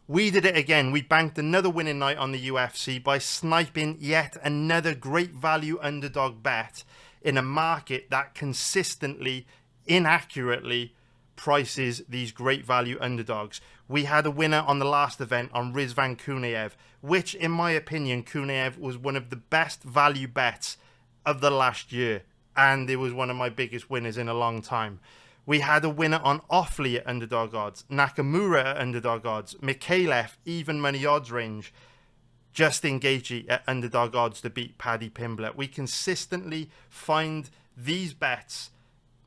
We did it again. We banked another winning night on the UFC by sniping yet another great value underdog bet in a market that consistently, inaccurately prices these great value underdogs. We had a winner on the last event on Rizvan Kunaev, which in my opinion, Kunaev was one of the best value bets of the last year. And it was one of my biggest winners in a long time. We had a winner on Offley at underdog odds, Nakamura at underdog odds, Mikhailov even money odds range, Justin Gaethje at underdog odds to beat Paddy Pimblett. We consistently find these bets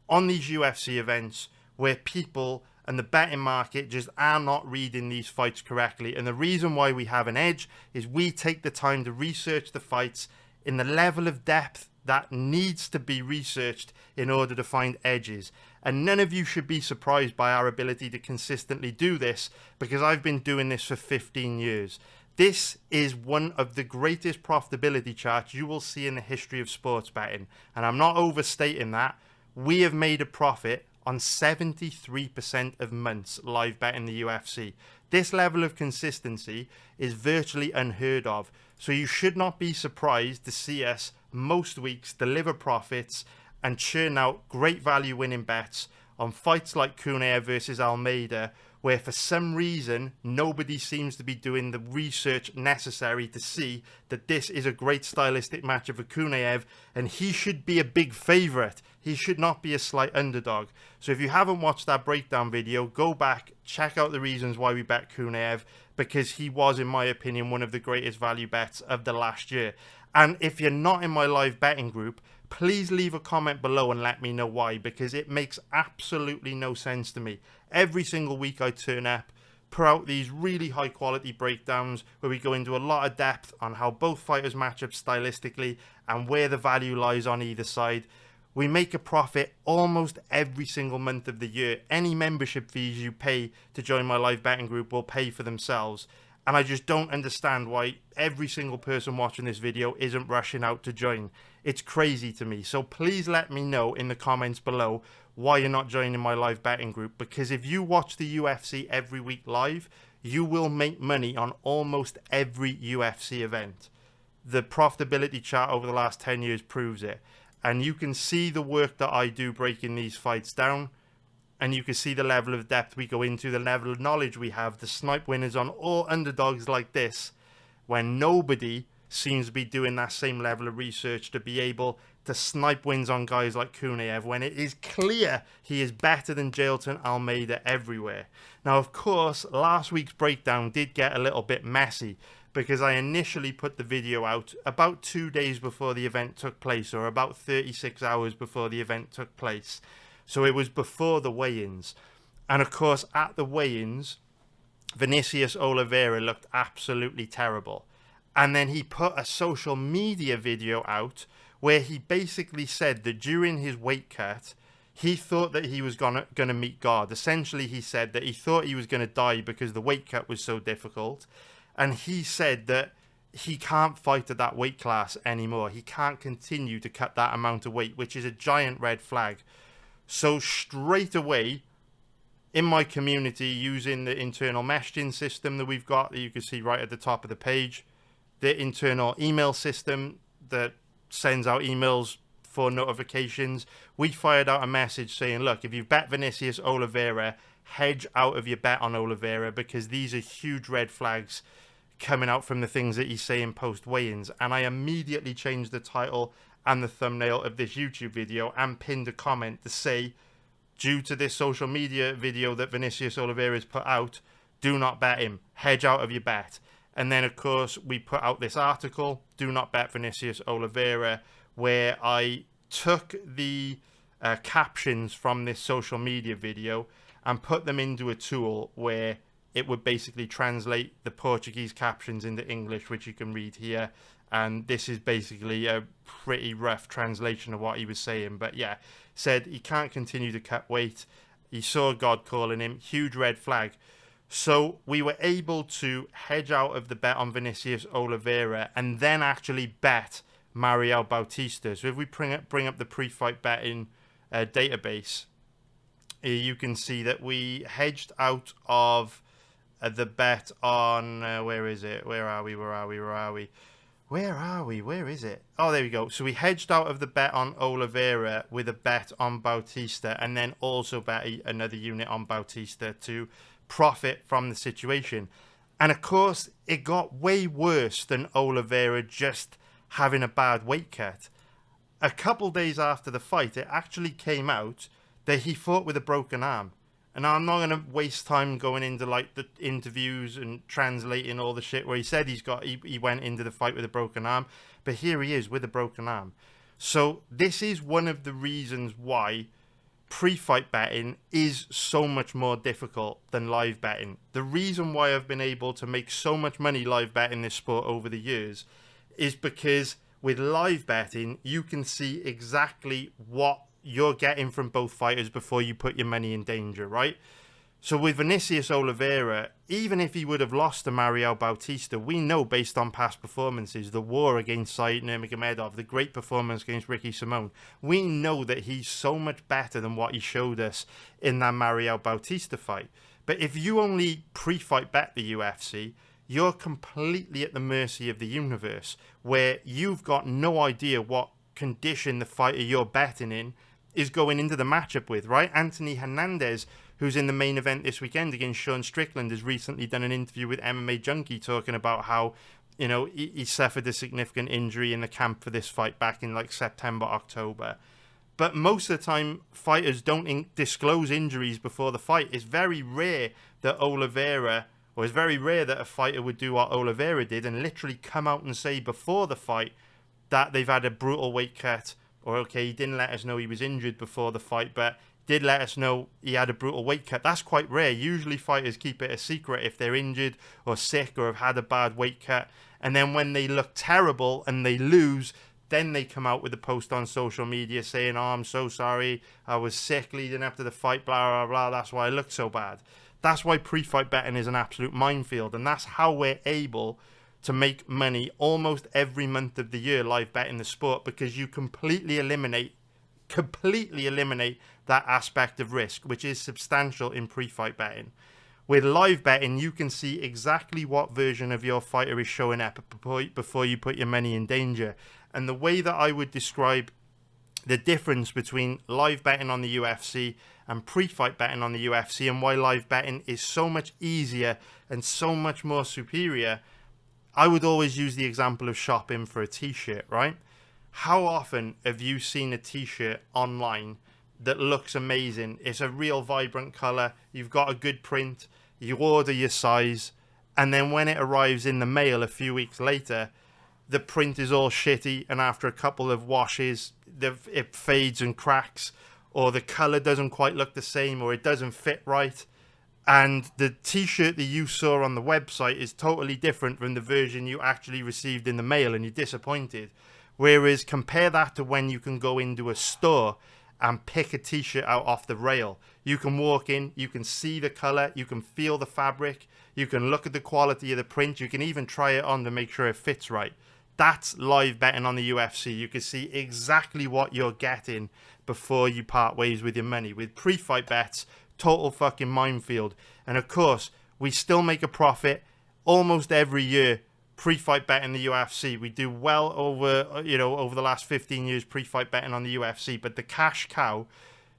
on these UFC events where people and the betting market just are not reading these fights correctly. And the reason why we have an edge is we take the time to research the fights in the level of depth that needs to be researched in order to find edges. And none of you should be surprised by our ability to consistently do this, because I've been doing this for 15 years. This is one of the greatest profitability charts you will see in the history of sports betting. And I'm not overstating that. We have made a profit on 73% of months live betting the UFC. This level of consistency is virtually unheard of. So you should not be surprised to see us most weeks deliver profits and churn out great value winning bets on fights like Kunaev versus Almeida, where for some reason nobody seems to be doing the research necessary to see that this is a great stylistic matchup for Kunaev and he should be a big favourite. He should not be a slight underdog. So if you haven't watched that breakdown video, go back, check out the reasons why we bet Kunaev, because he was, in my opinion, one of the greatest value bets of the last year. And if you're not in my live betting group, please leave a comment below and let me know why, because it makes absolutely no sense to me. Every single week I turn up, put out these really high quality breakdowns where we go into a lot of depth on how both fighters match up stylistically and where the value lies on either side. We make a profit almost every single month of the year. Any membership fees you pay to join my live betting group will pay for themselves. And I just don't understand why every single person watching this video isn't rushing out to join. It's crazy to me. So please let me know in the comments below why you're not joining my live betting group. Because if you watch the UFC every week live, you will make money on almost every UFC event. The profitability chart over the last 10 years proves it. And you can see the work that I do breaking these fights down. And you can see the level of depth we go into, the level of knowledge we have, the snipe winners on all underdogs like this, when nobody seems to be doing that same level of research to be able to snipe wins on guys like Kunaev, when it is clear he is better than Jailton Almeida everywhere. Now, of course, last week's breakdown did get a little bit messy, because I initially put the video out about 2 days before the event took place, or about 36 hours before the event took place. So it was before the weigh-ins. And of course, at the weigh-ins, Vinicius Oliveira looked absolutely terrible. And then he put a social media video out where he basically said that during his weight cut, he thought that he was gonna meet God. Essentially, he said that he thought he was going to die because the weight cut was so difficult. And he said that he can't fight at that weight class anymore. He can't continue to cut that amount of weight, which is a giant red flag. So straight away, in my community, using the internal messaging system that we've got, that you can see right at the top of the page, the internal email system that sends out emails for notifications, we fired out a message saying, look, if you've bet Vinicius Oliveira, hedge out of your bet on Oliveira, because these are huge red flags coming out from the things that he's saying post weigh-ins. And I immediately changed the title and the thumbnail of this YouTube video and pinned a comment to say, due to this social media video that Vinicius Oliveira has put out, do not bet him, hedge out of your bet. And then of course we put out this article, do not bet Vinicius Oliveira, where I took the captions from this social media video and put them into a tool where it would basically translate the Portuguese captions into English, which you can read here. And this is basically a pretty rough translation of what he was saying. But yeah, said he can't continue to cut weight. He saw God calling him, huge red flag. So we were able to hedge out of the bet on Vinicius Oliveira and then actually bet Mariel Bautista. So if we bring up the pre-fight betting database, you can see that we hedged out of the bet on where is it? Where are we? Where are we? Where are we? Where are we? Where is it? Oh, there we go. So we hedged out of the bet on Oliveira with a bet on Bautista, and then also bet another unit on Bautista to profit from the situation. And of course, it got way worse than Oliveira just having a bad weight cut. A couple days after the fight, it actually came out that he fought with a broken arm. And I'm not going to waste time going into like the interviews and translating all the shit where he said he went into the fight with a broken arm, but here he is with a broken arm. So this is one of the reasons why pre-fight betting is so much more difficult than live betting. The reason why I've been able to make so much money live betting this sport over the years is because with live betting, you can see exactly what you're getting from both fighters before you put your money in danger, right? So with Vinicius Oliveira, even if he would have lost to Mario Bautista, we know based on past performances, the war against Said Nurmagomedov, the great performance against Ricky Simon, we know that he's so much better than what he showed us in that Mario Bautista fight. But if you only pre-fight bet the UFC, you're completely at the mercy of the universe, where you've got no idea what condition the fighter you're betting in is going into the matchup with, right? Anthony Hernandez, who's in the main event this weekend against Sean Strickland, has recently done an interview with MMA Junkie talking about how, you know, he suffered a significant injury in the camp for this fight back in like September, October. But most of the time, fighters don't disclose injuries before the fight. It's very rare that it's very rare that a fighter would do what Oliveira did and literally come out and say before the fight that they've had a brutal weight cut, or okay, he didn't let us know he was injured before the fight, but did let us know he had a brutal weight cut. That's quite rare. Usually fighters keep it a secret if they're injured or sick or have had a bad weight cut. And then when they look terrible and they lose, then they come out with a post on social media saying, oh, I'm so sorry, I was sick leading up to the fight, blah, blah, blah, that's why I looked so bad. That's why pre-fight betting is an absolute minefield, and that's how we're able to make money almost every month of the year live betting the sport, because you completely eliminate that aspect of risk, which is substantial in pre-fight betting. With live betting, you can see exactly what version of your fighter is showing up before you put your money in danger. And the way that I would describe the difference between live betting on the UFC and pre-fight betting on the UFC, and why live betting is so much easier and so much more superior, I would always use the example of shopping for a t-shirt, right? How often have you seen a t-shirt online that looks amazing? It's a real vibrant color, you've got a good print, you order your size, and then when it arrives in the mail a few weeks later, the print is all shitty, and after a couple of washes, it fades and cracks, or the color doesn't quite look the same, or it doesn't fit right. And the t-shirt that you saw on the website is totally different from the version you actually received in the mail, and you're disappointed. Whereas compare that to when you can go into a store and pick a t-shirt out off the rail. You can walk in, you can see the color, you can feel the fabric, you can look at the quality of the print, you can even try it on to make sure it fits right. That's live betting on the UFC. You can see exactly what you're getting before you part ways with your money. With pre-fight bets, total fucking minefield. And of course, we still make a profit almost every year pre-fight betting the UFC. We do well over the last 15 years pre-fight betting on the UFC, but the cash cow,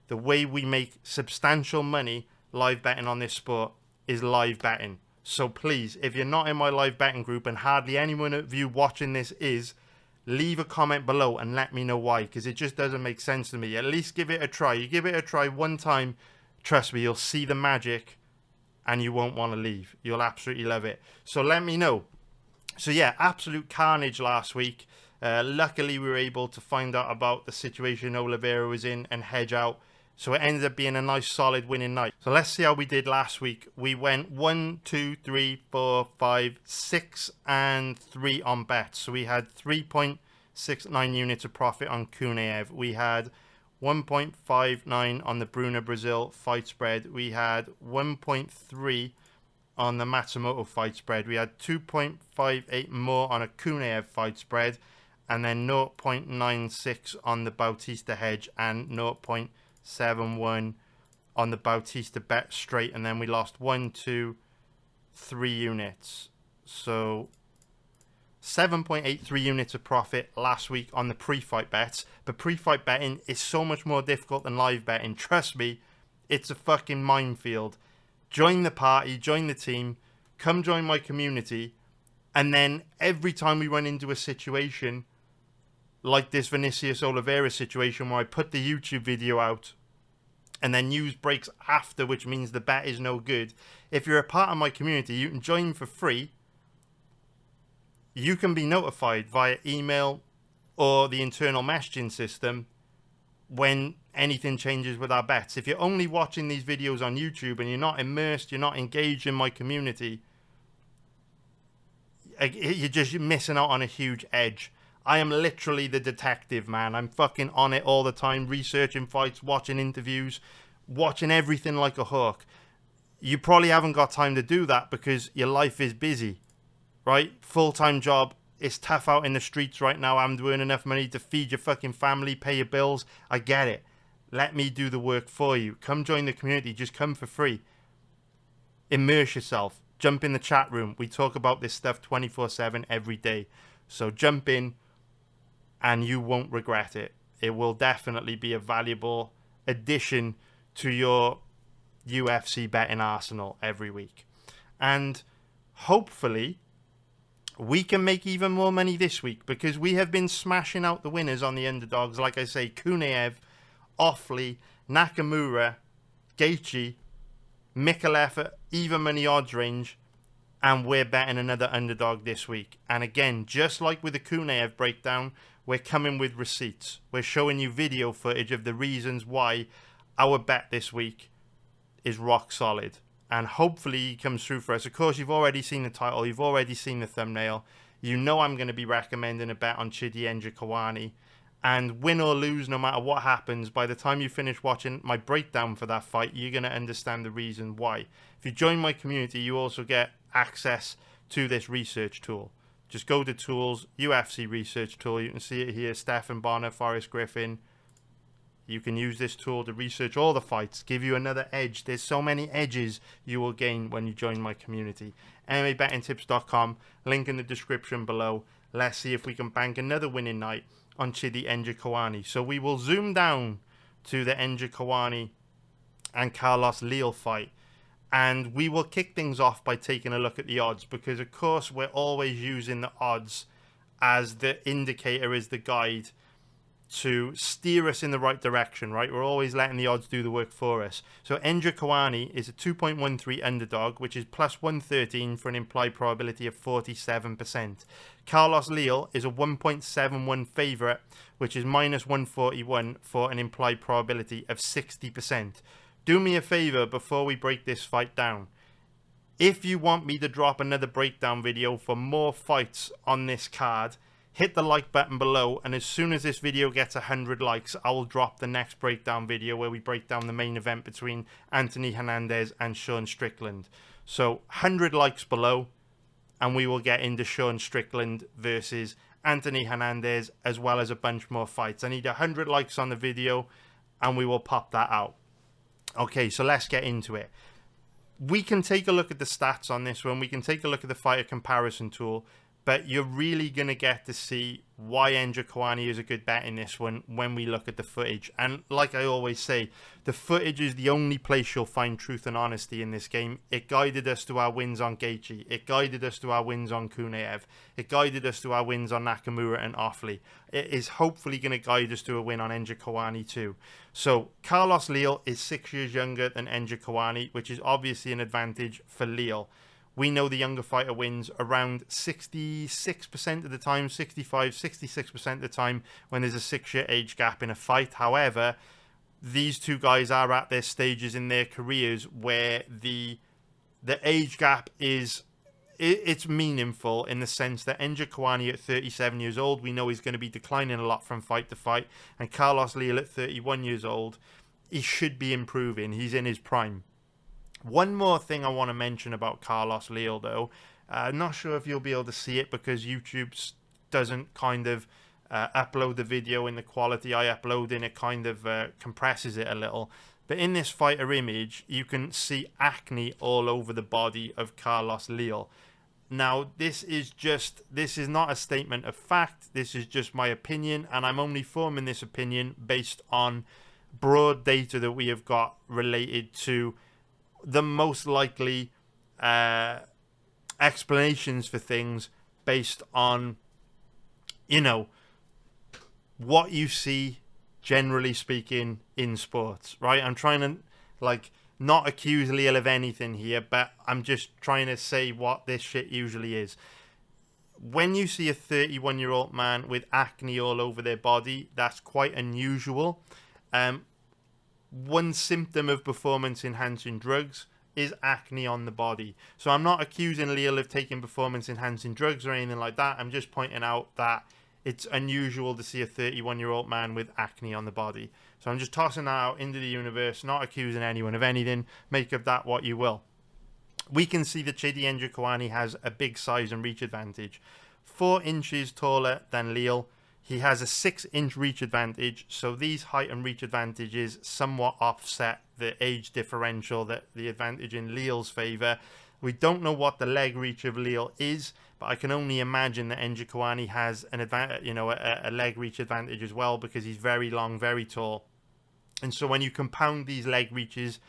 the way we make substantial money live betting on this sport is live betting. So please, if you're not in my live betting group, and hardly anyone of you watching this is, leave a comment below and let me know why, because it just doesn't make sense to me. At least give it a try. You give it a try one time, trust me, you'll see the magic and you won't want to leave. You'll absolutely love it. So let me know. So yeah, absolute carnage last week. Luckily, we were able to find out about the situation Oliveira was in and hedge out. So it ended up being a nice solid winning night. So let's see how we did last week. We went 1, 2, 3, 4, 5, 6 and 3 on bets. So we had 3.69 units of profit on Kunaev. We had 1.59 on the Bruna Brazil fight spread. We had 1.3 on the Matsumoto fight spread. We had 2.58 more on a Kunaev fight spread, and then 0.96 on the Bautista hedge, and 0.71 on the Bautista bet straight. And then we lost 1, 2, 3 units. So 7.83 units of profit last week on the pre-fight bets. But pre-fight betting is so much more difficult than live betting. Trust me, it's a fucking minefield. Join the party, join the team, come join my community. And then every time we run into a situation like this Vinicius Oliveira situation where I put the YouTube video out and then news breaks after, which means the bet is no good. If you're a part of my community, you can join for free. You can be notified via email or the internal messaging system when anything changes with our bets. If you're only watching these videos on YouTube and you're not immersed, you're not engaged in my community, you're missing out on a huge edge. I am literally the detective, man. I'm fucking on it all the time, researching fights, watching interviews, watching everything like a hawk. You probably haven't got time to do that because your life is busy, right? Full-time job. It's tough out in the streets right now. I'm doing enough money to feed your fucking family, pay your bills. I get it. Let me do the work for you. Come join the community. Just come for free. Immerse yourself. Jump in the chat room. We talk about this stuff 24/7 every day. So jump in and you won't regret it. It will definitely be a valuable addition to your UFC betting arsenal every week. And hopefully we can make even more money this week because we have been smashing out the winners on the underdogs. Like I say, Kunaev, Offley, Nakamura, Gaethje, Mikalev at even money odds range, and we're betting another underdog this week. And again, just like with the Kunaev breakdown, we're coming with receipts. We're showing you video footage of the reasons why our bet this week is rock solid. And hopefully he comes through for us. Of course, you've already seen the title. You've already seen the thumbnail. You know I'm going to be recommending a bet on Chidi Njokuani. And win or lose, no matter what happens, by the time you finish watching my breakdown for that fight, you're going to understand the reason why. If you join my community, you also get access to this research tool. Just go to Tools, UFC Research Tool. You can see it here, Stephan Bonner, Forrest Griffin. You can use this tool to research all the fights, give you another edge. There's so many edges you will gain when you join my community. MMABettingTips.com, link in the description below. Let's see if we can bank another winning night on Chidi Njokuani. So we will zoom down to the Njokuani and Carlos Leal fight. And we will kick things off by taking a look at the odds because, of course, we're always using the odds as the indicator, as the guide to steer us in the right direction, right? We're always letting the odds do the work for us. So Njokuani is a 2.13 underdog, which is plus 113 for an implied probability of 47%. Carlos Leal is a 1.71 favourite, which is minus 141 for an implied probability of 60%. Do me a favour before we break this fight down. If you want me to drop another breakdown video for more fights on this card, hit the like button below, and as soon as this video gets 100 likes, I will drop the next breakdown video where we break down the main event between Anthony Hernandez and Sean Strickland. So 100 likes below, and we will get into Sean Strickland versus Anthony Hernandez, as well as a bunch more fights. I need 100 likes on the video, and we will pop that out. Okay, so let's get into it. We can take a look at the stats on this one. We can take a look at the fighter comparison tool. But you're really going to get to see why Njokuani is a good bet in this one when we look at the footage. And like I always say, the footage is the only place you'll find truth and honesty in this game. It guided us to our wins on Gaethje. It guided us to our wins on Kunaev. It guided us to our wins on Nakamura and Offley. It is hopefully going to guide us to a win on Njokuani too. So Carlos Leal is 6 years younger than Njokuani, which is obviously an advantage for Leal. We know the younger fighter wins around 66% of the time, 65, 66% of the time when there's a 6-year age gap in a fight. However, these two guys are at their stages in their careers where the age gap is it's meaningful in the sense that Njokuani at 37 years old, we know he's going to be declining a lot from fight to fight, and Carlos Leal at 31 years old, he should be improving. He's in his prime. One more thing I want to mention about Carlos Leal, though. Not sure if you'll be able to see it because YouTube doesn't kind of upload the video in the quality I upload in. It kind of compresses it a little. But in this fighter image, you can see acne all over the body of Carlos Leal. Now, this is not a statement of fact. This is just my opinion, and I'm only forming this opinion based on broad data that we have got related to the most likely explanations for things based on, what you see, generally speaking, in sports, right? I'm trying to, not accuse Leal of anything here, but I'm just trying to say what this shit usually is. When you see a 31-year-old man with acne all over their body, that's quite unusual. One symptom of performance-enhancing drugs is acne on the body. So I'm not accusing Leal of taking performance-enhancing drugs or anything like that. I'm just pointing out that it's unusual to see a 31-year-old man with acne on the body. So I'm just tossing that out into the universe, not accusing anyone of anything. Make of that what you will. We can see that Chidi Njokuani has a big size and reach advantage. 4 inches taller than Leal. He has a 6-inch reach advantage, so these height and reach advantages somewhat offset the age differential, that the advantage in Leal's favour. We don't know what the leg reach of Leal is, but I can only imagine that Njokuani has an a leg reach advantage as well, because he's very long, very tall. And so when you compound these leg reaches,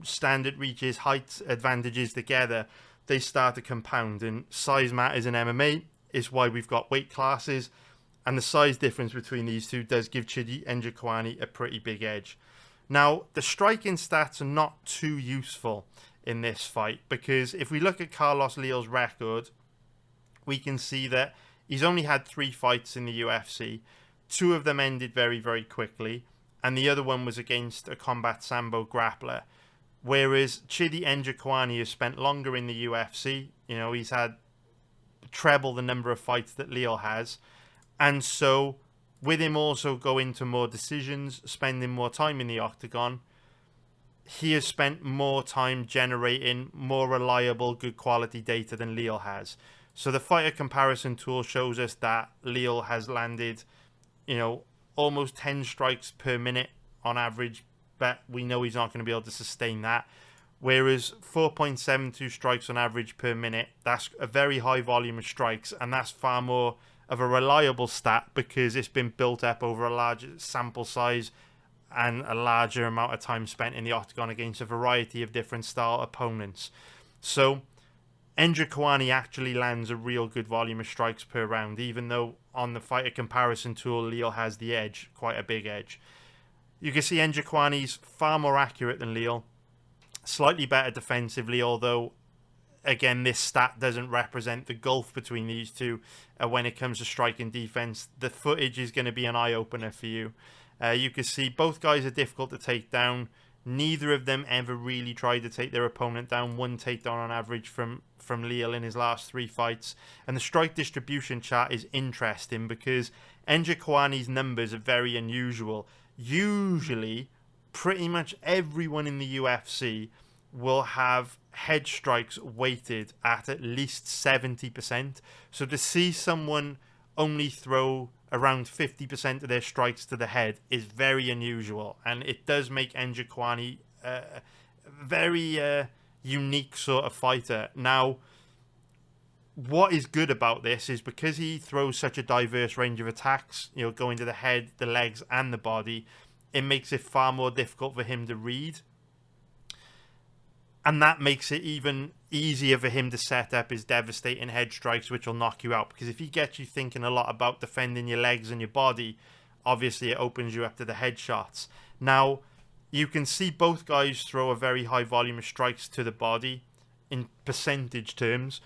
standard reaches, height advantages together, they start to compound. And size matters in MMA. Is why we've got weight classes. And the size difference between these two does give Chidi Njokuani a pretty big edge. Now, the striking stats are not too useful in this fight, because if we look at Carlos Leal's record, we can see that he's only had 3 fights in the UFC. 2 of them ended very, very quickly, and the other one was against a combat sambo grappler. Whereas Chidi Njokuani has spent longer in the UFC. He's had treble the number of fights that Leal has. And so, with him also going to more decisions, spending more time in the octagon, he has spent more time generating more reliable, good quality data than Leal has. So the fighter comparison tool shows us that Leal has landed, almost 10 strikes per minute on average, but we know he's not going to be able to sustain that. Whereas 4.72 strikes on average per minute, that's a very high volume of strikes, and that's far more of a reliable stat because it's been built up over a larger sample size and a larger amount of time spent in the octagon against a variety of different style opponents. So Njokuani actually lands a real good volume of strikes per round, even though on the fighter comparison tool, Leal has the edge, quite a big edge. You can see Njokuani's far more accurate than Leal, slightly better defensively, although again, this stat doesn't represent the gulf between these two when it comes to striking defense. The footage is going to be an eye-opener for you. You can see both guys are difficult to take down. Neither of them ever really tried to take their opponent down. 1 takedown on average from Leal in his last 3 fights. And the strike distribution chart is interesting because Njokuani's numbers are very unusual. Usually, pretty much everyone in the UFC will have head strikes weighted at least 70%. So to see someone only throw around 50% of their strikes to the head is very unusual, and it does make Njokuani a very unique sort of fighter. Now, what is good about this is because he throws such a diverse range of attacks, going to the head, the legs, and the body, it makes it far more difficult for him to read. And that makes it even easier for him to set up his devastating head strikes, which will knock you out. Because if he gets you thinking a lot about defending your legs and your body, obviously it opens you up to the head shots. Now, you can see both guys throw a very high volume of strikes to the body in percentage terms.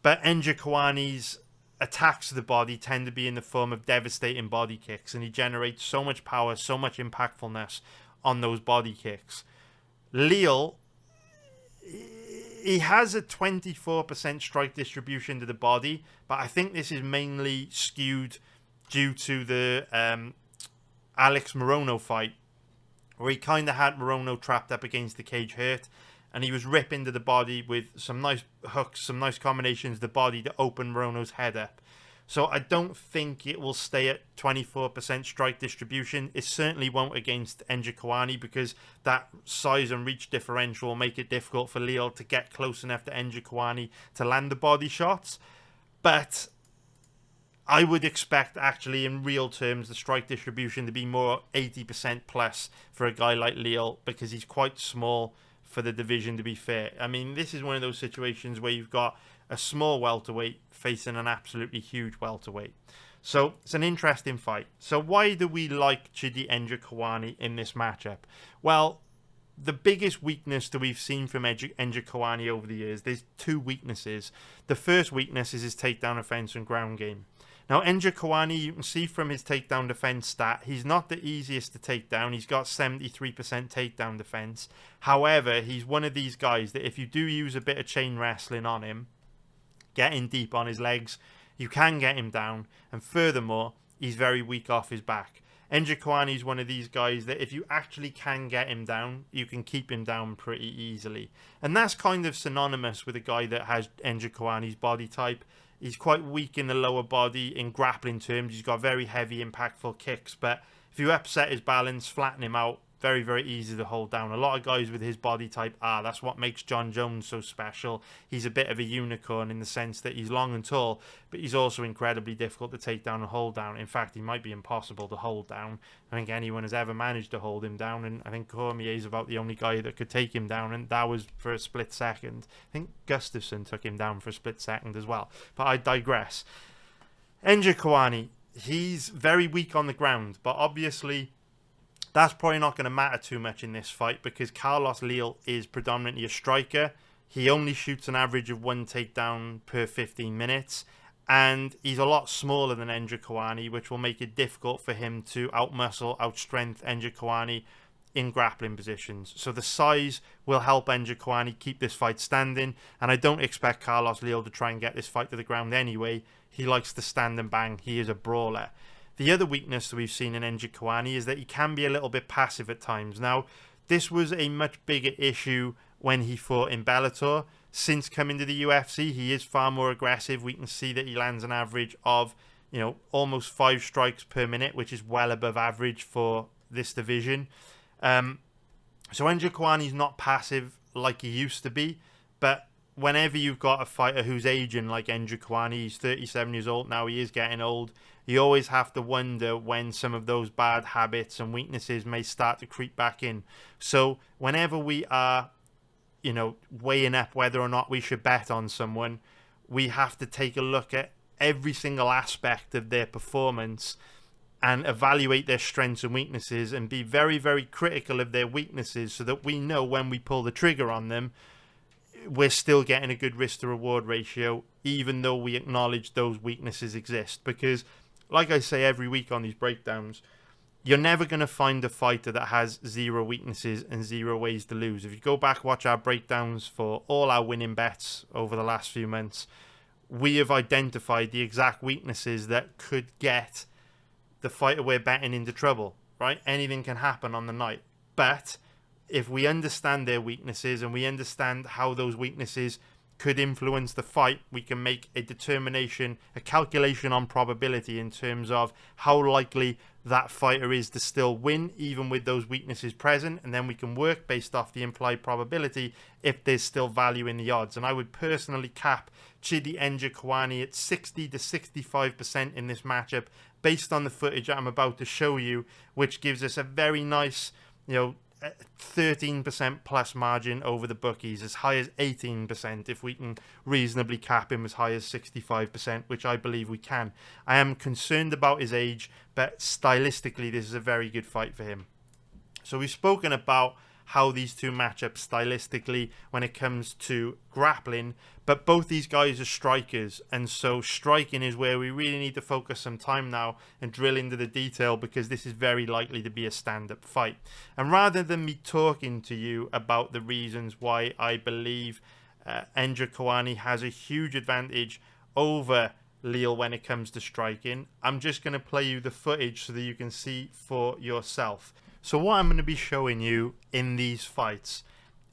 But Njokuani's attacks to the body tend to be in the form of devastating body kicks. And he generates so much power, so much impactfulness on those body kicks. Leal, he has a 24% strike distribution to the body, but I think this is mainly skewed due to the Alex Morono fight, where he kind of had Morono trapped up against the cage hurt, and he was ripping to the body with some nice hooks, some nice combinations of the body to open Morono's head up. So I don't think it will stay at 24% strike distribution. It certainly won't against Njokuani, because that size and reach differential will make it difficult for Leal to get close enough to Njokuani to land the body shots. But I would expect, actually, in real terms, the strike distribution to be more 80% plus for a guy like Leal, because he's quite small for the division, to be fair. I mean, this is one of those situations where you've got a small welterweight facing an absolutely huge welterweight. So it's an interesting fight. So why do we like Chidi Njokuani in this matchup? Well, the biggest weakness that we've seen from Njokuani over the years, there's two weaknesses. The first weakness is his takedown defense and ground game. Now, Njokuani, you can see from his takedown defense stat, he's not the easiest to take down. He's got 73% takedown defense. However, he's one of these guys that if you do use a bit of chain wrestling on him, getting deep on his legs, you can get him down. And furthermore, he's very weak off his back. Njokuani is one of these guys that if you actually can get him down, you can keep him down pretty easily. And that's kind of synonymous with a guy that has Njokuani's body type. He's quite weak in the lower body in grappling terms. He's got very heavy, impactful kicks. But if you upset his balance, flatten him out, very, very easy to hold down. A lot of guys with his body type are. That's what makes John Jones so special. He's a bit of a unicorn in the sense that he's long and tall, but he's also incredibly difficult to take down and hold down. In fact, he might be impossible to hold down. I think anyone has ever managed to hold him down, and I think Cormier is about the only guy that could take him down, and that was for a split second. I think Gustafsson took him down for a split second as well. But I digress. Njokuani, he's very weak on the ground, but obviously that's probably not going to matter too much in this fight, because Carlos Leal is predominantly a striker. He only shoots an average of 1 takedown per 15 minutes. And he's a lot smaller than Njokuani, which will make it difficult for him to outmuscle, outstrength Njokuani in grappling positions. So the size will help Njokuani keep this fight standing. And I don't expect Carlos Leal to try and get this fight to the ground anyway. He likes to stand and bang. He is a brawler. The other weakness that we've seen in Njokuani is that he can be a little bit passive at times. Now, this was a much bigger issue when he fought in Bellator. Since coming to the UFC, he is far more aggressive. We can see that he lands an average of, almost 5 strikes per minute, which is well above average for this division. So Njokuani's not passive like he used to be, but whenever you've got a fighter who's aging like Njokuani, he's 37 years old now, he is getting old, you always have to wonder when some of those bad habits and weaknesses may start to creep back in. So whenever we are, weighing up whether or not we should bet on someone, we have to take a look at every single aspect of their performance and evaluate their strengths and weaknesses and be very, very critical of their weaknesses so that we know when we pull the trigger on them, we're still getting a good risk to reward ratio, even though we acknowledge those weaknesses exist. Because, like I say every week on these breakdowns, you're never going to find a fighter that has 0 weaknesses and 0 ways to lose. If you go back, watch our breakdowns for all our winning bets over the last few months, we have identified the exact weaknesses that could get the fighter we're betting into trouble, right? Anything can happen on the night. But if we understand their weaknesses and we understand how those weaknesses could influence the fight, we can make a determination, a calculation on probability in terms of how likely that fighter is to still win, even with those weaknesses present. And then we can work based off the implied probability if there's still value in the odds. And I would personally cap Chidi Njokuani at 60 to 65% in this matchup based on the footage I'm about to show you, which gives us a very nice, 13% plus margin over the bookies, as high as 18% if we can reasonably cap him as high as 65%, which I believe we can. I am concerned about his age, but stylistically this is a very good fight for him. So we've spoken about how these two match up stylistically when it comes to grappling, but both these guys are strikers, and so striking is where we really need to focus some time now and drill into the detail, because this is very likely to be a stand-up fight. And rather than me talking to you about the reasons why I believe Njokuani has a huge advantage over Leal when it comes to striking, I'm just going to play you the footage so that you can see for yourself. So what I'm going to be showing you in these fights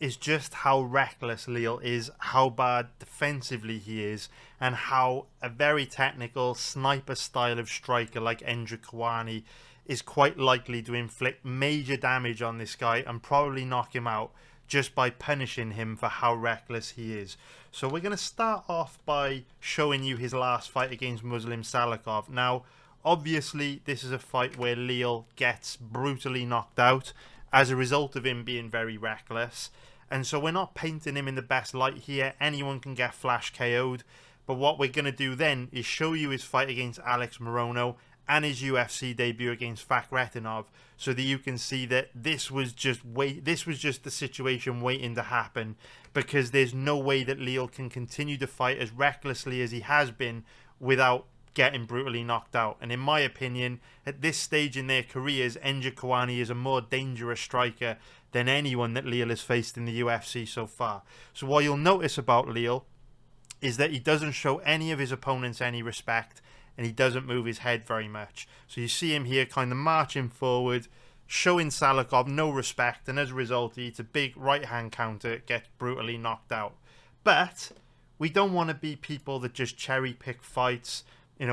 is just how reckless Leal is, how bad defensively he is, and how a very technical sniper style of striker like Njokuani is quite likely to inflict major damage on this guy and probably knock him out just by punishing him for how reckless he is. So we're going to start off by showing you his last fight against Muslim Salikov. Now, obviously, this is a fight where Leal gets brutally knocked out as a result of him being very reckless. And so we're not painting him in the best light here. Anyone can get flash KO'd. But what we're going to do then is show you his fight against Alex Morono and his UFC debut against Fakhretinov, so that you can see that this was just the situation waiting to happen, because there's no way that Leal can continue to fight as recklessly as he has been without getting brutally knocked out. And in my opinion, at this stage in their careers, Njokuani is a more dangerous striker than anyone that Leal has faced in the UFC so far. So what you'll notice about Leal is that he doesn't show any of his opponents any respect, and he doesn't move his head very much. So you see him here kind of marching forward, showing Salikov no respect, and as a result he eats a big right hand counter, gets brutally knocked out. But we don't want to be people that just cherry pick fights,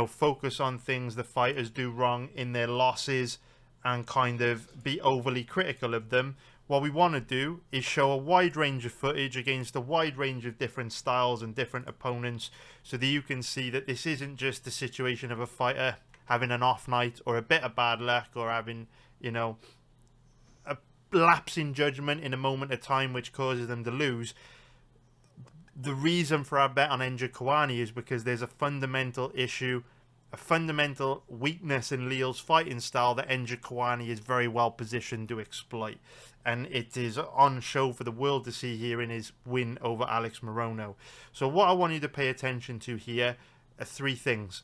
focus on things the fighters do wrong in their losses and kind of be overly critical of them. What we want to do is show a wide range of footage against a wide range of different styles and different opponents, so that you can see that this isn't just the situation of a fighter having an off night or a bit of bad luck or having, a lapse in judgment in a moment of time which causes them to lose. The reason for our bet on Njokuani is because there's a fundamental issue, a fundamental weakness in Leal's fighting style that Njokuani is very well positioned to exploit. And it is on show for the world to see here in his win over Alex Morono. So what I want you to pay attention to here are three things.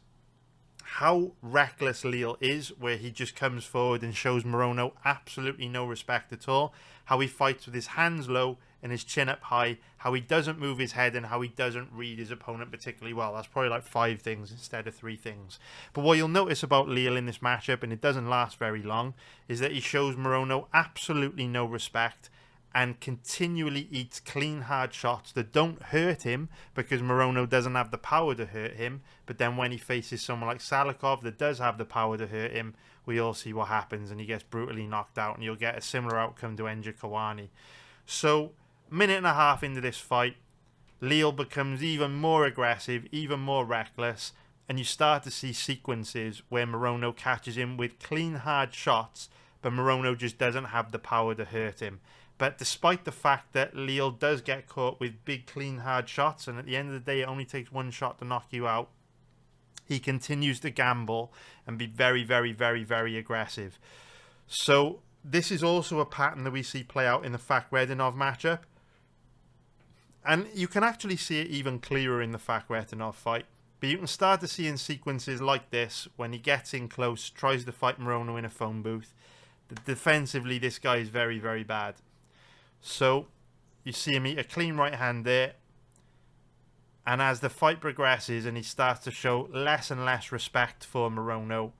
How reckless Leal is, where he just comes forward and shows Morono absolutely no respect at all. How he fights with his hands low and his chin up high. How he doesn't move his head, and how he doesn't read his opponent particularly well. That's probably like 5 things instead of 3 things. But what you'll notice about Leal in this matchup, and it doesn't last very long, is that he shows Morono absolutely no respect and continually eats clean, hard shots that don't hurt him, because Morono doesn't have the power to hurt him. But then when he faces someone like Salikov that does have the power to hurt him, we all see what happens, and he gets brutally knocked out, and you'll get a similar outcome to Njokuani. So, minute and a half into this fight, Leal becomes even more aggressive, even more reckless, and you start to see sequences where Morono catches him with clean, hard shots, but Morono just doesn't have the power to hurt him. But despite the fact that Leal does get caught with big, clean, hard shots, and at the end of the day it only takes one shot to knock you out, he continues to gamble and be very, very, very, very aggressive. So this is also a pattern that we see play out in the Fakhretinov matchup. And you can actually see it even clearer in the Fakhretinov fight. But you can start to see in sequences like this, when he gets in close, tries to fight Morono in a phone booth. Defensively, this guy is very, very bad. So you see him eat a clean right hand there. And as the fight progresses and he starts to show less and less respect for Morono,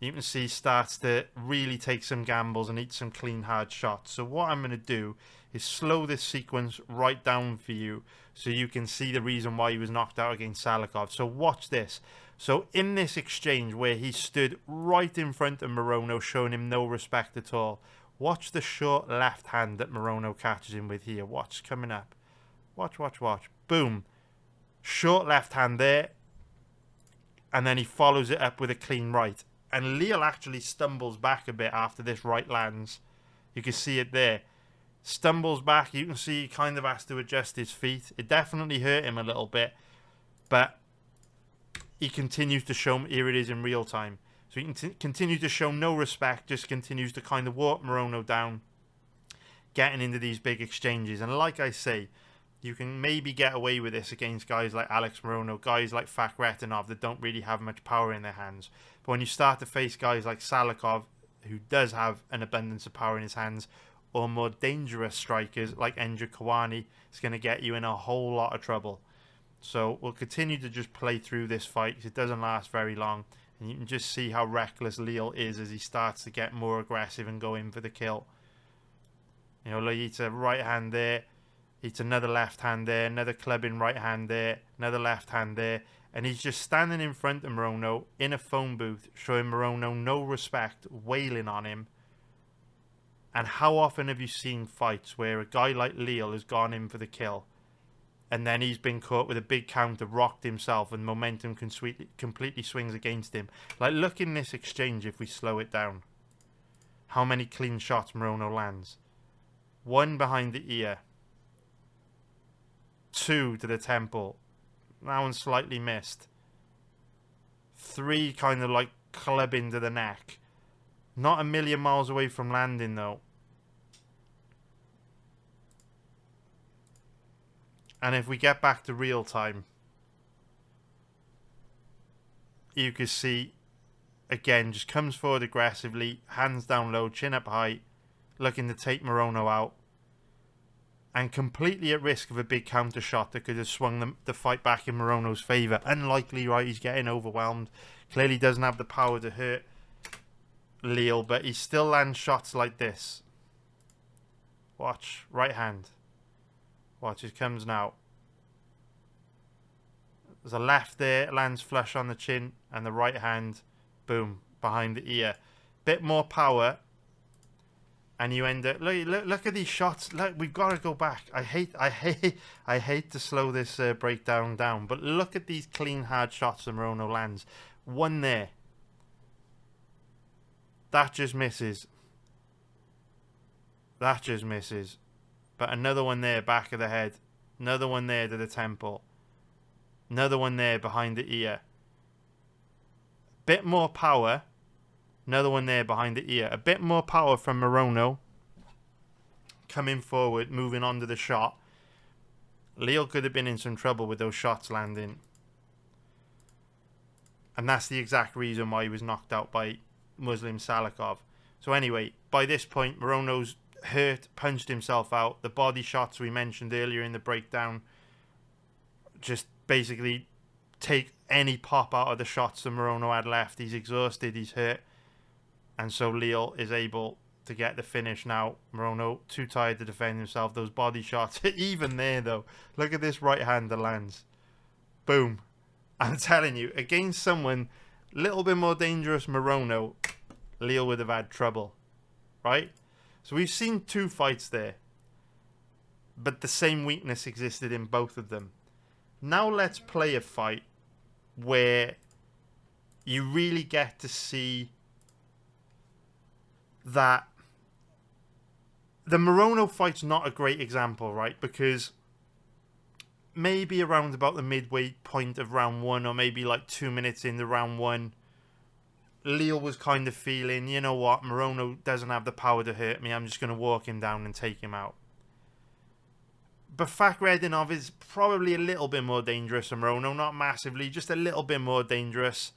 you can see he starts to really take some gambles and eat some clean, hard shots. So what I'm going to do is slow this sequence right down for you so you can see the reason why he was knocked out against Salikov. So watch this. So in this exchange where he stood right in front of Morono, showing him no respect at all, watch the short left hand that Morono catches him with here. Watch, coming up. Watch, watch, watch. Boom. Short left hand there. And then he follows it up with a clean right. And Leal actually stumbles back a bit after this right lands. You can see it there. Stumbles back. You can see he kind of has to adjust his feet. It definitely hurt him a little bit. But he continues to show, here it is in real time. So he can continue to show no respect. Just continues to kind of walk Morono down. Getting into these big exchanges. And like I say, you can maybe get away with this against guys like Alex Morono, guys like Fakhretinov that don't really have much power in their hands. But when you start to face guys like Salikov, who does have an abundance of power in his hands, or more dangerous strikers like Njokuani, it's going to get you in a whole lot of trouble. So we'll continue to just play through this fight because it doesn't last very long. And you can just see how reckless Leal is as he starts to get more aggressive and go in for the kill. You know, like he eats a right hand there, eats another left hand there, another clubbing right hand there, another left hand there. And he's just standing in front of Morono in a phone booth, showing Morono no respect, wailing on him. And how often have you seen fights where a guy like Leal has gone in for the kill, and then he's been caught with a big counter, rocked himself, and momentum completely swings against him? Like, look in this exchange if we slow it down. How many clean shots Morono lands? 1 behind the ear. 2 to the temple. That one slightly missed. 3 kind of like clubbing to the neck. Not a million miles away from landing though. And if we get back to real time, you can see, again, just comes forward aggressively, hands down low, chin up high, looking to take Morono out. And completely at risk of a big counter shot that could have swung the fight back in Morono's favour. Unlikely, right? He's getting overwhelmed. Clearly doesn't have the power to hurt Leal, but he still lands shots like this. Watch. Right hand. Watch, it comes now. There's a left there, lands flush on the chin, and the right hand, boom, behind the ear. Bit more power. And you end up look at these shots. Look, we've got to go back. I hate to slow this breakdown down, but look at these clean hard shots that Morono lands. 1 there. That just misses. That just misses. But another one there, back of the head. Another one there to the temple. Another one there behind the ear. Bit more power. Another one there behind the ear. A bit more power from Morono. Coming forward, moving on to the shot. Leal could have been in some trouble with those shots landing. And that's the exact reason why he was knocked out by Muslim Salikov. So anyway, by this point, Morono's hurt, punched himself out. The body shots we mentioned earlier in the breakdown just basically take any pop out of the shots that Morono had left. He's exhausted, he's hurt. And so Leal is able to get the finish now. Morono too tired to defend himself. Those body shots, even there though. Look at this right hand that lands. Boom. I'm telling you, against someone a little bit more dangerous, Morono, Leal would have had trouble. Right? So we've seen 2 fights there. But the same weakness existed in both of them. Now let's play a fight where you really get to see that the Morono fight's not a great example, right? Because maybe around about the midway point of round 1, or maybe like 2 minutes into round 1, Leal was kind of feeling, you know what, Morono doesn't have the power to hurt me. I'm just going to walk him down and take him out. But Fakhretdinov is probably a little bit more dangerous than Morono. Not massively, just a little bit more dangerous.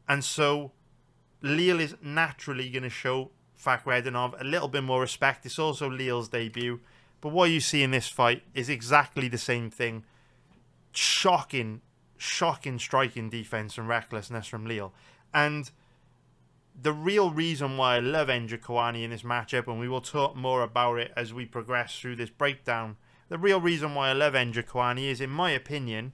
And so Leal is naturally going to show Fakhretdinov a little bit more respect. It's also Leal's debut. But what you see in this fight is exactly the same thing. Shocking striking defense and recklessness from Leal. And the real reason why I love Njokuani in this matchup, and we will talk more about it as we progress through this breakdown, the real reason why I love Njokuani is, in my opinion,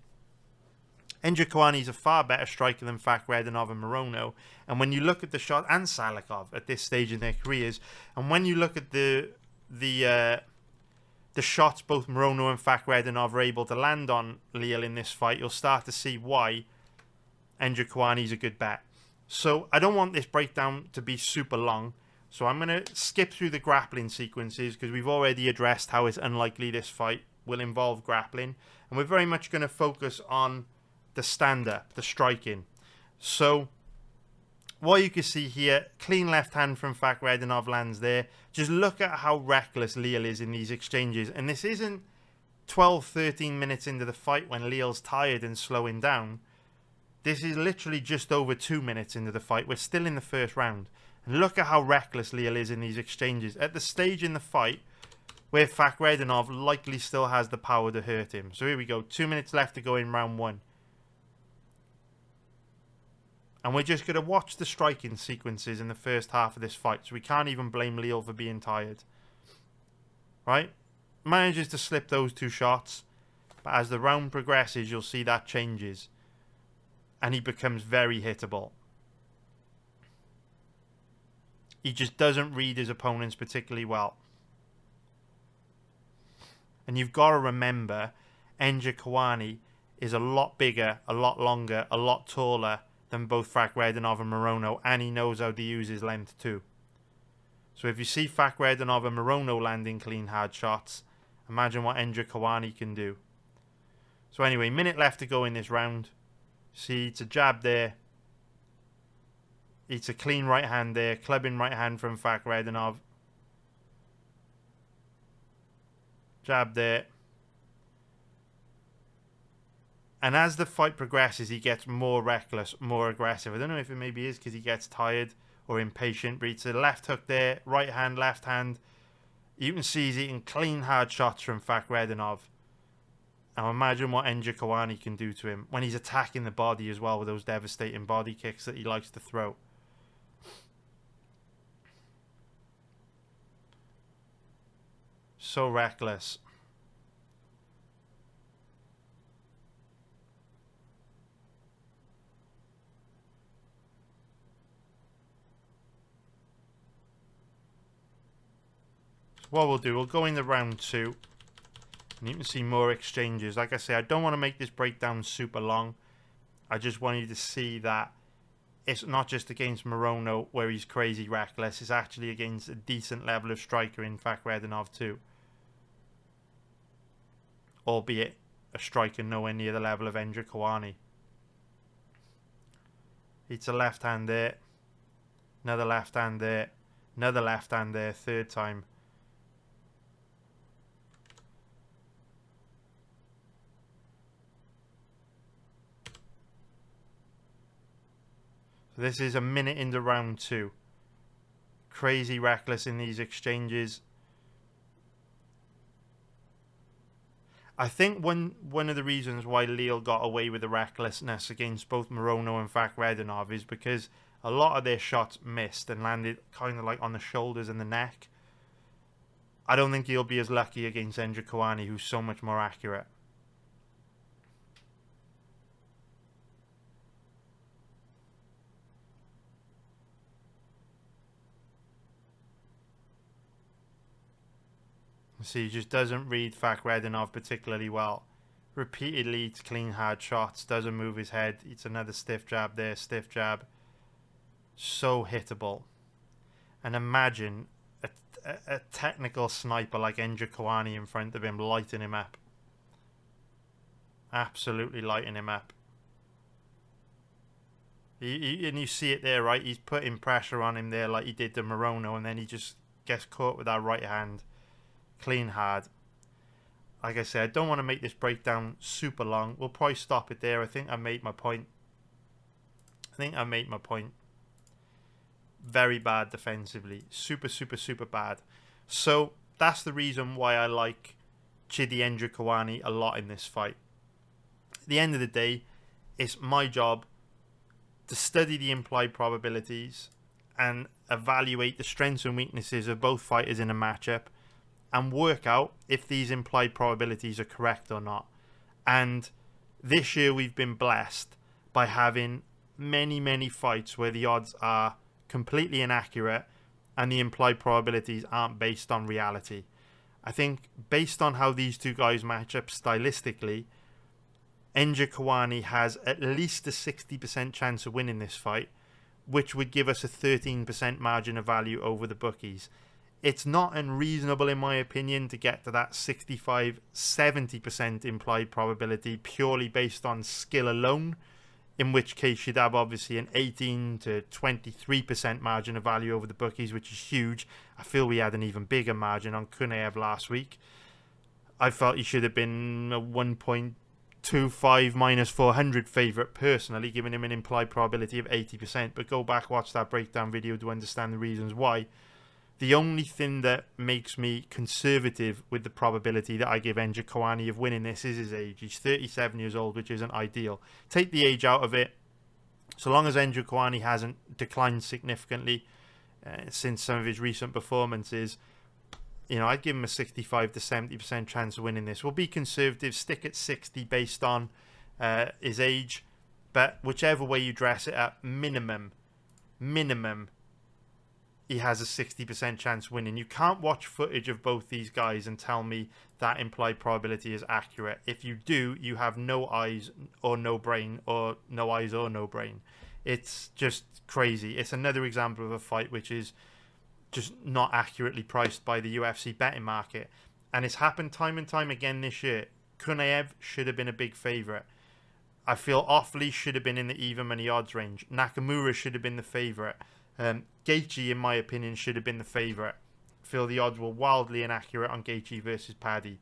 Njokuani is a far better striker than Fakhretdinov and Morono. And when you look at the shot, and Salikov at this stage in their careers, and when you look at the shots both Morono and Fakhretdinov are able to land on Leal in this fight, you'll start to see why Njokuani is a good bet. So I don't want this breakdown to be super long. So I'm going to skip through the grappling sequences because we've already addressed how it's unlikely this fight will involve grappling. And we're very much going to focus on the stand-up, the striking. So what you can see here, clean left hand from Fakhretdinov lands there. Just look at how reckless Leal is in these exchanges. And this isn't 12, 13 minutes into the fight when Leal's tired and slowing down. This is literally just over 2 minutes into the fight. We're still in the first round. And look at how reckless Leal is in these exchanges. At the stage in the fight where Fakhretdinov likely still has the power to hurt him. So here we go. 2 minutes left to go in round 1. And we're just going to watch the striking sequences in the first half of this fight. So we can't even blame Leal for being tired. right? Manages to slip those 2 shots, but as the round progresses, you'll see that changes. And he becomes very hittable. He just doesn't read his opponents particularly well. And you've got to remember, Njokuani is a lot bigger, a lot longer, a lot taller than both Fakhretdinov and Morono, and he knows how to use his length too. So if you see Fakhretdinov and Morono landing clean hard shots, imagine what Njokuani can do. So anyway, minute left to go in this round. See, it's a jab there. It's a clean right hand there, clubbing right hand from Fakhretdinov. Jab there. And as the fight progresses, he gets more reckless, more aggressive. I don't know if it maybe is because he gets tired or impatient, but it's a left hook there, right hand, left hand. You can see he's eating clean, hard shots from Fakhretdinov. Now imagine what Njokuani can do to him when he's attacking the body as well with those devastating body kicks that he likes to throw. So reckless. So what we'll do, we'll go into round 2. And you can see more exchanges. Like I say, I don't want to make this breakdown super long. I just want you to see that it's not just against Morono where he's crazy reckless. It's actually against a decent level of striker in Fakhretdinov too. Albeit a striker nowhere near the level of Njokuani. It's a left hand there. Another left hand there. Another left hand there. Third time. So this is a minute into round 2. Crazy reckless in these exchanges. I think one of the reasons why Leal got away with the recklessness against both Morono and Fakhretdinov is because a lot of their shots missed and landed kind of like on the shoulders and the neck. I don't think he'll be as lucky against Njokuani, who's so much more accurate. See, he just doesn't read Fakhretdinov particularly well. Repeatedly eats clean hard shots, doesn't move his head. It's another stiff jab there, stiff jab. So hittable. And imagine a technical sniper like Njokuani in front of him, lighting him up. Absolutely lighting him up. And you see it there, right? He's putting pressure on him there like he did to Morono, and then he just gets caught with that right hand. Clean hard. Like I said, I don't want to make this breakdown super long. We'll probably stop it there. I think I made my point. Very bad defensively. Super, super, super bad. So that's the reason why I like Chidi Njokuani a lot in this fight. At the end of the day, it's my job to study the implied probabilities and evaluate the strengths and weaknesses of both fighters in a matchup and work out if these implied probabilities are correct or not. And this year we've been blessed by having many, many fights where the odds are completely inaccurate and the implied probabilities aren't based on reality. I think based on how these two guys match up stylistically, Njokuani has at least a 60% chance of winning this fight, which would give us a 13% margin of value over the bookies. It's not unreasonable, in my opinion, to get to that 65-70% implied probability purely based on skill alone, in which case you'd have obviously an 18 to 23% margin of value over the bookies, which is huge. I feel we had an even bigger margin on Kunaev last week. I felt he should have been a 1.25 minus 400 favourite personally, giving him an implied probability of 80%. But go back, watch that breakdown video to understand the reasons why. The only thing that makes me conservative with the probability that I give Njokuani of winning this is his age. He's 37 years old, which isn't ideal. Take the age out of it. So long as Njokuani hasn't declined significantly since some of his recent performances, I'd give him a 65 to 70% chance of winning this. We'll be conservative, stick at 60 based on his age. But whichever way you dress it up, minimum, he has a 60% chance of winning. You can't watch footage of both these guys and tell me that implied probability is accurate. If you do, you have no eyes or no brain, or no eyes or no brain. It's just crazy. It's another example of a fight which is just not accurately priced by the UFC betting market. And it's happened time and time again this year. Kunaev should have been a big favourite. I feel Offley should have been in the even money odds range. Nakamura should have been the favourite. Gaethje, in my opinion, should have been the favourite. I feel the odds were wildly inaccurate on Gaethje versus Paddy.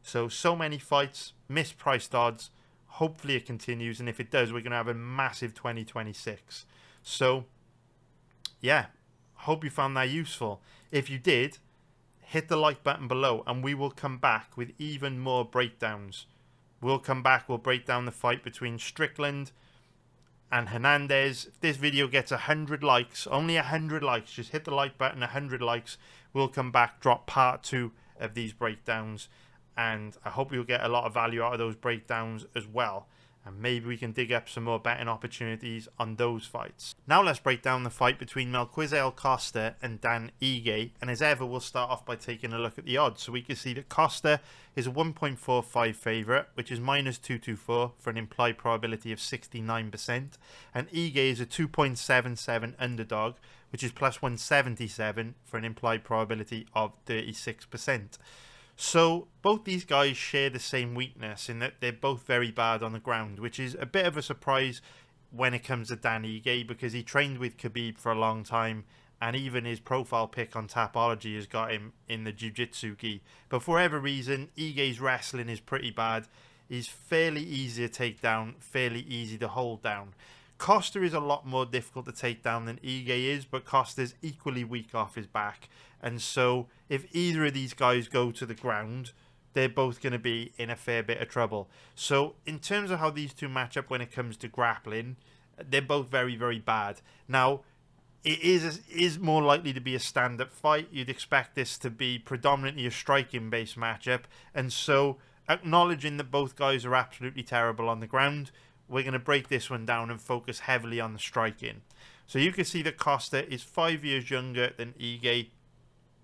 So many fights, mispriced odds. Hopefully it continues, and if it does, we're going to have a massive 2026. So, yeah, hope you found that useful. If you did, hit the like button below, and we will come back with even more breakdowns. We'll come back, we'll break down the fight between Strickland and Hernandez. If this video gets 100 likes, only 100 likes, just hit the like button, 100 likes, we'll come back, drop part 2 of these breakdowns, and I hope you'll get a lot of value out of those breakdowns as well, and maybe we can dig up some more betting opportunities on those fights. Now let's break down the fight between Melquizael Costa and Dan Ige, and as ever we'll start off by taking a look at the odds. So we can see that Costa is a 1.45 favourite, which is minus 224 for an implied probability of 69%, and Ige is a 2.77 underdog, which is plus 177 for an implied probability of 36%. So both these guys share the same weakness in that they're both very bad on the ground, which is a bit of a surprise when it comes to Dan Ige, because he trained with Khabib for a long time, and even his profile pic on Tapology has got him in the jiu-jitsu gi. But for whatever reason, Ige's wrestling is pretty bad. He's fairly easy to take down, fairly easy to hold down. Costa is a lot more difficult to take down than Ige is, but Costa's equally weak off his back. And so if either of these guys go to the ground, they're both going to be in a fair bit of trouble. So in terms of how these two match up when it comes to grappling, they're both very, very bad. Now, it is more likely to be a stand-up fight. You'd expect this to be predominantly a striking-based matchup. And so acknowledging that both guys are absolutely terrible on the ground, we're going to break this one down and focus heavily on the striking. So you can see that Costa is 5 years younger than Ige.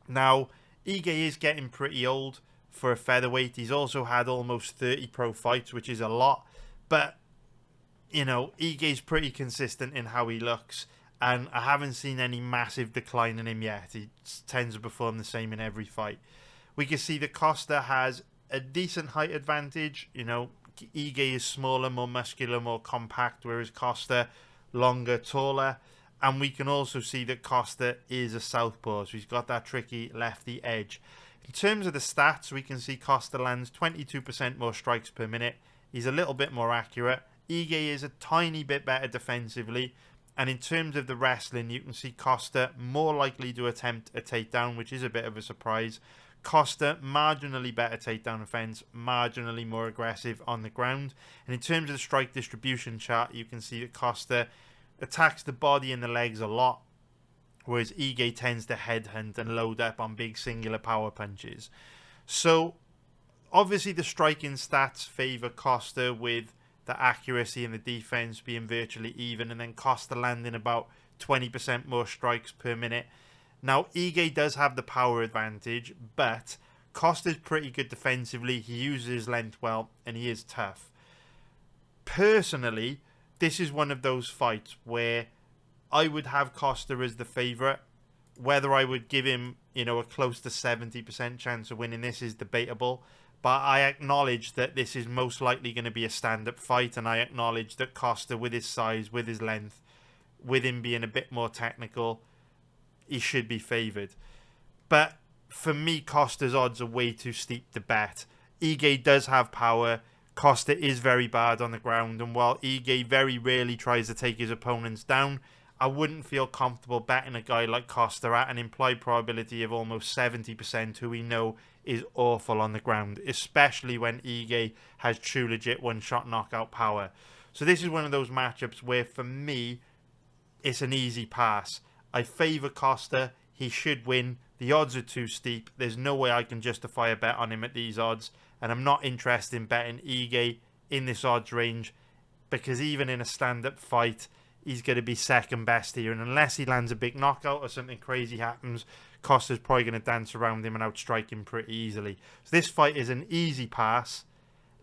Now, Ige is getting pretty old for a featherweight. He's also had almost 30 pro fights, which is a lot. But, Ige's pretty consistent in how he looks. And I haven't seen any massive decline in him yet. He tends to perform the same in every fight. We can see that Costa has a decent height advantage. Ige is smaller, more muscular, more compact, whereas Costa, longer, taller. And we can also see that Costa is a southpaw, so he's got that tricky lefty edge. In terms of the stats, we can see Costa lands 22% more strikes per minute. He's a little bit more accurate. Ige is a tiny bit better defensively. And in terms of the wrestling, you can see Costa more likely to attempt a takedown, which is a bit of a surprise. Costa, marginally better takedown offense, marginally more aggressive on the ground. And in terms of the strike distribution chart, you can see that Costa attacks the body and the legs a lot, whereas Ige tends to headhunt and load up on big singular power punches. So, obviously the striking stats favour Costa, with the accuracy and the defense being virtually even, and then Costa landing about 20% more strikes per minute. Now, Ige does have the power advantage, but Costa's pretty good defensively. He uses his length well, and he is tough. Personally, this is one of those fights where I would have Costa as the favourite. Whether I would give him, a close to 70% chance of winning this is debatable. But I acknowledge that this is most likely going to be a stand-up fight, and I acknowledge that Costa, with his size, with his length, with him being a bit more technical, he should be favoured. But for me, Costa's odds are way too steep to bet. Ige does have power. Costa is very bad on the ground, and while Ige very rarely tries to take his opponents down, I wouldn't feel comfortable betting a guy like Costa at an implied probability of almost 70%, who we know is awful on the ground, especially when Ige has true legit one-shot knockout power. So this is one of those matchups where, for me, it's an easy pass. I favour Costa. He should win. The odds are too steep. There's no way I can justify a bet on him at these odds. And I'm not interested in betting Ige in this odds range, because even in a stand-up fight, he's going to be second best here. And unless he lands a big knockout or something crazy happens, Costa's probably going to dance around him and outstrike him pretty easily. So this fight is an easy pass.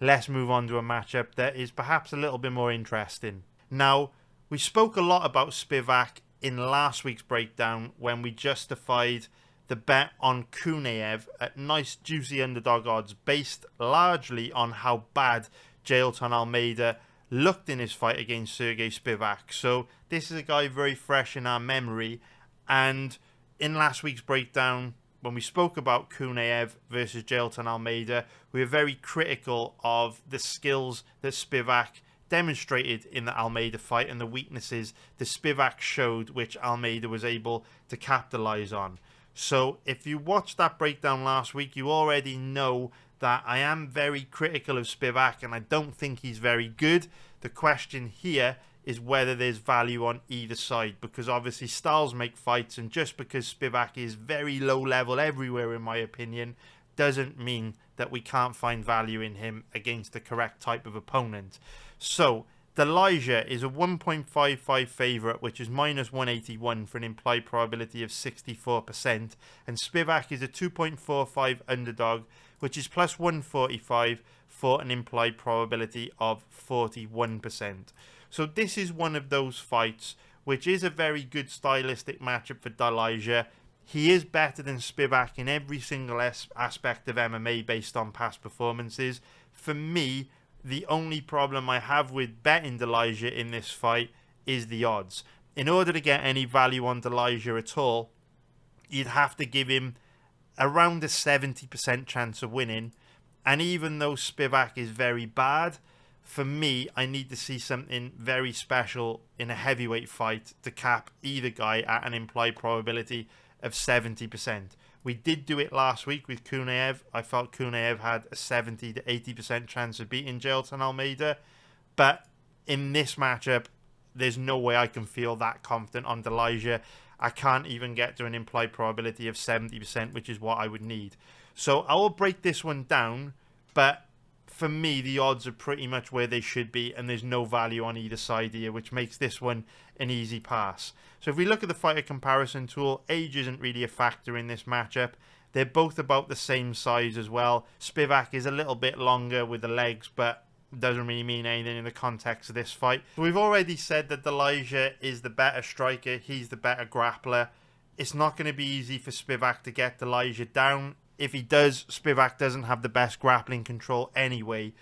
Let's move on to a matchup that is perhaps a little bit more interesting. Now, we spoke a lot about Spivac in last week's breakdown when we justified the bet on Kunaev at nice juicy underdog odds based largely on how bad Jailton Almeida looked in his fight against Sergey Spivac. So this is a guy very fresh in our memory, and in last week's breakdown, when we spoke about Kunaev versus Jailton Almeida, we were very critical of the skills that Spivac demonstrated in the Almeida fight and the weaknesses that Spivac showed, which Almeida was able to capitalize on. So if you watched that breakdown last week, you already know that I am very critical of Spivac and I don't think he's very good. The question here is whether there's value on either side, because obviously styles make fights, and just because Spivac is very low level everywhere in my opinion doesn't mean that we can't find value in him against the correct type of opponent. So Delija is a 1.55 favourite, which is minus 181 for an implied probability of 64%, and Spivac is a 2.45 underdog, which is plus 145 for an implied probability of 41%. So this is one of those fights which is a very good stylistic matchup for Delija. He is better than Spivac in every single aspect of MMA based on past performances. For me, the only problem I have with betting Delija in this fight is the odds. In order to get any value on Delija at all, you'd have to give him around a 70% chance of winning. And even though Spivac is very bad, for me, I need to see something very special in a heavyweight fight to cap either guy at an implied probability of 70%. We did do it last week with Kunaev. I felt Kunaev had a 70 to 80% chance of beating Jailton Almeida. But in this matchup, there's no way I can feel that confident on Delija. I can't even get to an implied probability of 70%, which is what I would need. So I will break this one down, but for me, the odds are pretty much where they should be, and there's no value on either side here, which makes this one an easy pass. So if we look at the fighter comparison tool, age isn't really a factor in this matchup. They're both about the same size as well. Spivac is a little bit longer with the legs, but doesn't really mean anything in the context of this fight. We've already said that Delija is the better striker. He's the better grappler. It's not going to be easy for Spivac to get Delija down. If he does, Spivac doesn't have the best grappling control anyway.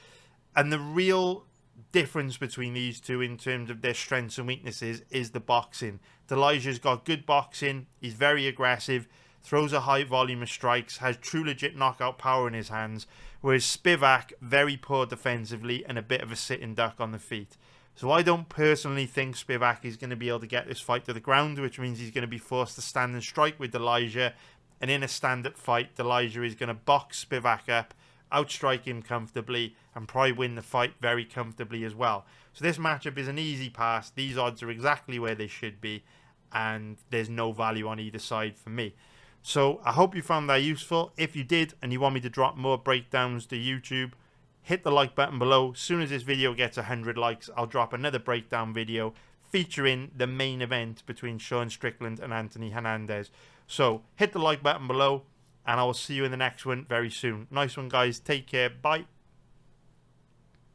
And the real difference between these two in terms of their strengths and weaknesses is the boxing. Delija's got good boxing. He's very aggressive, throws a high volume of strikes, has true legit knockout power in his hands. Whereas Spivac, very poor defensively and a bit of a sitting duck on the feet. So I don't personally think Spivac is going to be able to get this fight to the ground, which means he's going to be forced to stand and strike with Delija. And in a stand-up fight, Delija is going to box Spivac up, outstrike him comfortably, and probably win the fight very comfortably as well. So this matchup is an easy pass. These odds are exactly where they should be, and there's no value on either side for me. So I hope you found that useful. If you did, and you want me to drop more breakdowns to YouTube, hit the like button below. As soon as this video gets 100 likes, I'll drop another breakdown video featuring the main event between Sean Strickland and Anthony Hernandez. So hit the like button below, and I will see you in the next one very soon. Nice one, guys. Take care. Bye.